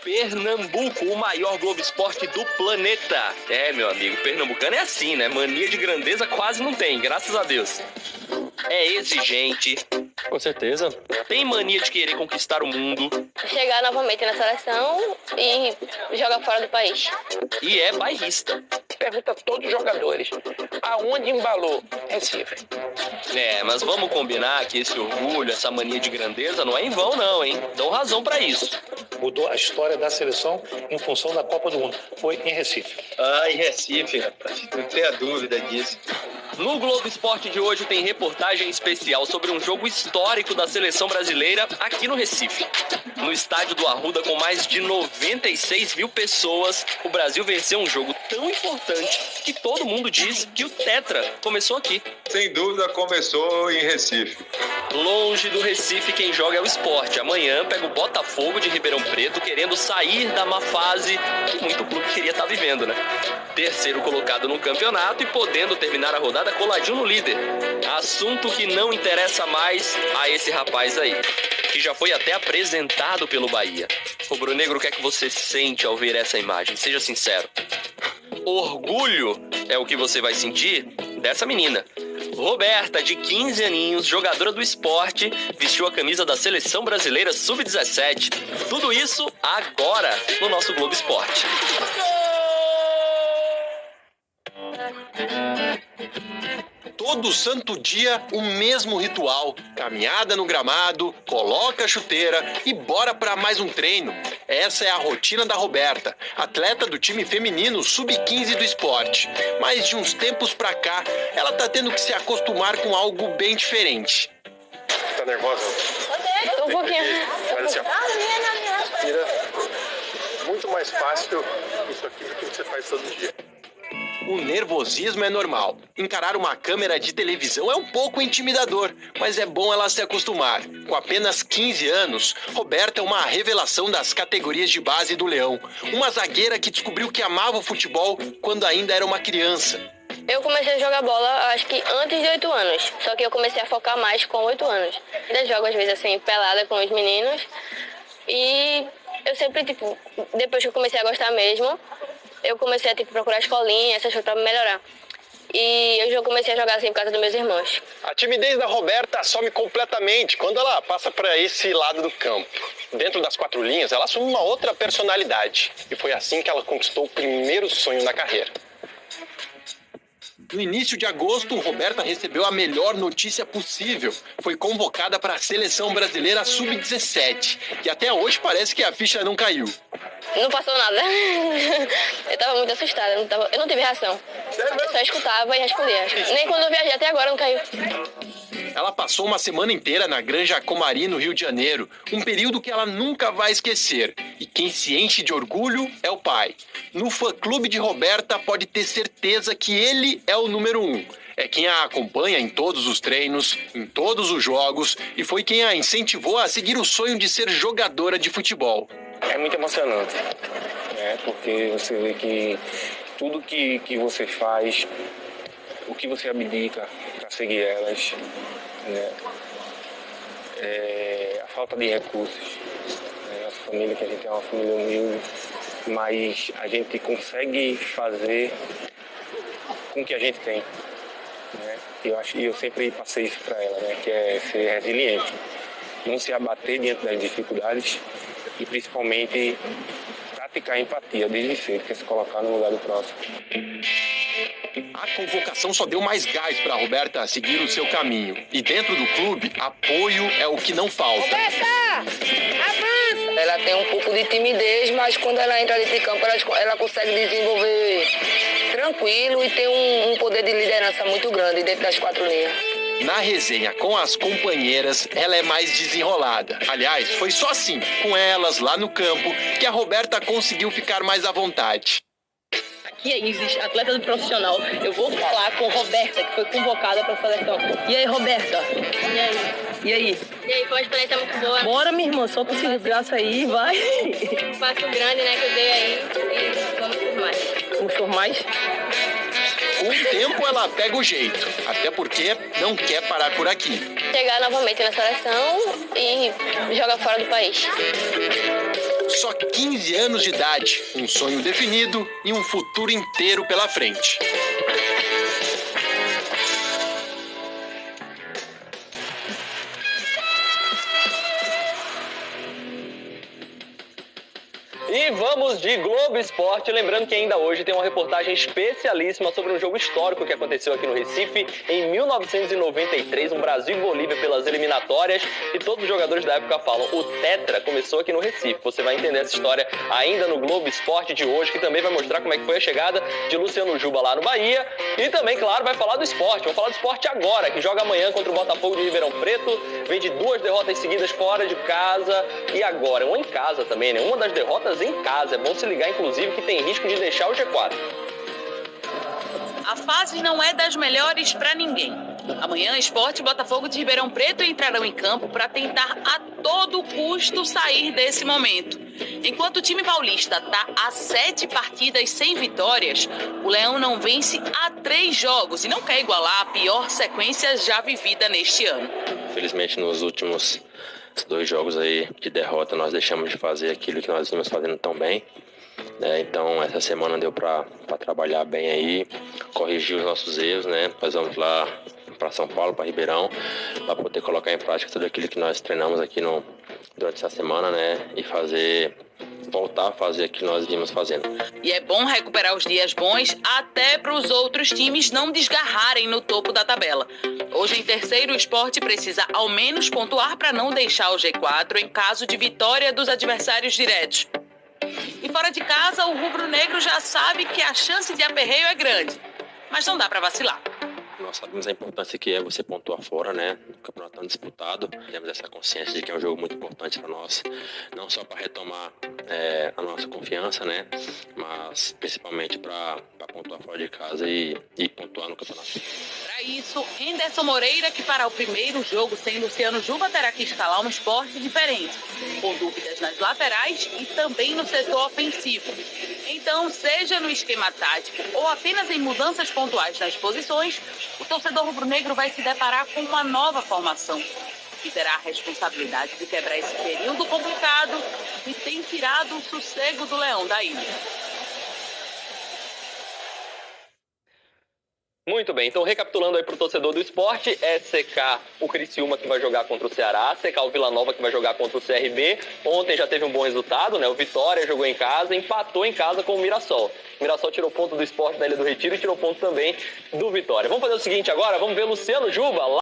Pernambuco, o maior Globo Esporte do planeta. É, meu amigo, pernambucano é assim, né? Mania de grandeza quase não tem, graças a Deus. É exigente. Com certeza. Tem mania de querer conquistar o mundo. Chegar novamente na seleção e jogar fora do país. E é bairrista. Pergunta a todos os jogadores, aonde embalou? Recife. É, mas vamos combinar que esse orgulho, essa mania de grandeza não é em vão não, hein? Dão razão pra isso. Mudou a história da seleção em função da Copa do Mundo. Foi em Recife. Em Recife, rapaz. Não tenha dúvida disso. No Globo Esporte de hoje tem reportagem especial sobre um jogo histórico da seleção brasileira aqui no Recife. No estádio do Arruda, com mais de 96 mil pessoas, o Brasil venceu um jogo tão importante que todo mundo diz que o Tetra começou aqui. Sem dúvida começou em Recife. Longe do Recife, quem joga é o Sport. Amanhã pega o Botafogo de Ribeirão Preto, querendo sair da má fase que muito clube queria estar vivendo, né? Terceiro colocado no campeonato e podendo terminar a rodada coladinho no líder. Assunto que não interessa mais a esse rapaz aí, que já foi até apresentado pelo Bahia. Rubro-negro, o que é que você sente ao ver essa imagem? Seja sincero. Orgulho é o que você vai sentir dessa menina. Roberta, de 15 aninhos, jogadora do Sport, vestiu a camisa da Seleção Brasileira Sub-17. Tudo isso agora no nosso Globo Esporte. Todo santo dia, o mesmo ritual. Caminhada no gramado, coloca a chuteira e bora para mais um treino. Essa é a rotina da Roberta, atleta do time feminino Sub-15 do Sport. Mas de uns tempos pra cá, ela tá tendo que se acostumar com algo bem diferente. Tá nervosa? Um pouquinho. Mas assim, ó, tira muito mais fácil isso aqui do que você faz todo dia. O nervosismo é normal. Encarar uma câmera de televisão é um pouco intimidador, mas é bom ela se acostumar. Com apenas 15 anos, Roberta é uma revelação das categorias de base do Leão. Uma zagueira que descobriu que amava o futebol quando ainda era uma criança. Eu comecei a jogar bola, acho que antes de 8 anos. Só que eu comecei a focar mais com 8 anos. Ainda jogo, às vezes, assim, pelada com os meninos. E eu sempre, depois que eu comecei a gostar mesmo, eu comecei a procurar escolinha, essas coisas pra me melhorar. E eu já comecei a jogar assim por causa dos meus irmãos. A timidez da Roberta some completamente quando ela passa para esse lado do campo. Dentro das 4 linhas, ela assume uma outra personalidade. E foi assim que ela conquistou o primeiro sonho na carreira. No início de agosto, Roberta recebeu a melhor notícia possível. Foi convocada para a Seleção Brasileira Sub-17. E até hoje parece que a ficha não caiu. Não passou nada. Eu tava muito assustada, eu não tive reação. Eu só escutava e respondia. Nem quando eu viajei até agora não caiu. Ela passou uma semana inteira na Granja Comari, no Rio de Janeiro. Um período que ela nunca vai esquecer. E quem se enche de orgulho é o pai. No fã-clube de Roberta pode ter certeza que ele é o número 1. É quem a acompanha em todos os treinos, em todos os jogos, e foi quem a incentivou a seguir o sonho de ser jogadora de futebol. É muito emocionante, né? Porque você vê que tudo que você faz, o que você abdica para seguir elas, né? A falta de recursos. Né? Nossa família, que a gente é uma família humilde, mas a gente consegue fazer com o que a gente tem. Né? Eu sempre passei isso para ela, né? Que é ser resiliente, não se abater diante das dificuldades e principalmente praticar empatia desde cedo, que é se colocar no lugar do próximo. A convocação só deu mais gás para Roberta seguir o seu caminho. E dentro do clube, apoio é o que não falta. Roberta! Avança! Ela tem um pouco de timidez, mas quando ela entra dentro de campo, ela consegue desenvolver tranquilo e tem um poder de liderança muito grande dentro das 4 linhas. Na resenha com as companheiras, ela é mais desenrolada. Aliás, foi só assim, com elas lá no campo, que a Roberta conseguiu ficar mais à vontade. Aqui existe atleta do profissional. Eu vou falar com Roberta, que foi convocada para a seleção. E aí, Roberta? E aí? E aí? E aí, foi uma experiência muito boa. Bora, minha irmã, solta esse braço aí, vai. Um passo grande, né, que eu dei aí. E vamos por mais. Vamos por mais? Com o tempo, ela pega o jeito. Até porque não quer parar por aqui. Chegar novamente na seleção e jogar fora do país. Só 15 anos de idade, um sonho definido e um futuro inteiro pela frente. E vamos de Globo Esporte, lembrando que ainda hoje tem uma reportagem especialíssima sobre um jogo histórico que aconteceu aqui no Recife em 1993, um Brasil e Bolívia pelas eliminatórias, e todos os jogadores da época falam, o Tetra começou aqui no Recife. Você vai entender essa história ainda no Globo Esporte de hoje, que também vai mostrar como é que foi a chegada de Luciano Juba lá no Bahia, e também, claro, vai falar do esporte. Vamos falar do esporte agora, que joga amanhã contra o Botafogo de Ribeirão Preto, vem de 2 derrotas seguidas fora de casa, e agora uma em casa também, né? Uma das derrotas em casa. É bom se ligar, inclusive, que tem risco de deixar o G4. A fase não é das melhores para ninguém. Amanhã, Sport e Botafogo de Ribeirão Preto entrarão em campo para tentar a todo custo sair desse momento. Enquanto o time paulista está a 7 partidas sem vitórias, o Leão não vence há 3 jogos e não quer igualar a pior sequência já vivida neste ano. Infelizmente, nos últimos 2 jogos aí de derrota, nós deixamos de fazer aquilo que nós vínhamos fazendo tão bem. Então, essa semana deu para trabalhar bem aí, corrigir os nossos erros, né? Nós vamos lá para São Paulo, para Ribeirão, para poder colocar em prática tudo aquilo que nós treinamos aqui durante essa semana, né? E voltar a fazer aquilo que nós vimos fazendo. E é bom recuperar os dias bons até para os outros times não desgarrarem no topo da tabela. Hoje, em terceiro, o Sport precisa ao menos pontuar para não deixar o G4 em caso de vitória dos adversários diretos. E fora de casa, o rubro-negro já sabe que a chance de aperreio é grande, mas não dá para vacilar. Nós sabemos a importância que é você pontuar fora, né? O campeonato tão disputado. Temos essa consciência de que é um jogo muito importante para nós, não só para retomar a nossa confiança, né? Mas principalmente para pontuar fora de casa e pontuar no campeonato. Para isso, Henderson Moreira, que para o primeiro jogo sem Luciano Juba, terá que escalar um Sport diferente, com dúvidas nas laterais e também no setor ofensivo. Então, seja no esquema tático ou apenas em mudanças pontuais nas posições, o torcedor rubro-negro vai se deparar com uma nova formação e terá a responsabilidade de quebrar esse período complicado que tem tirado o sossego do Leão da ilha. Muito bem, então recapitulando aí pro torcedor do esporte, SK, o Criciúma que vai jogar contra o Ceará, SK, o Vila Nova que vai jogar contra o CRB. Ontem já teve um bom resultado, né? O Vitória jogou em casa, empatou em casa com o Mirassol. O Mirassol tirou ponto do Sport da Ilha do Retiro e tirou ponto também do Vitória. Vamos fazer o seguinte agora, vamos ver Luciano Juba lá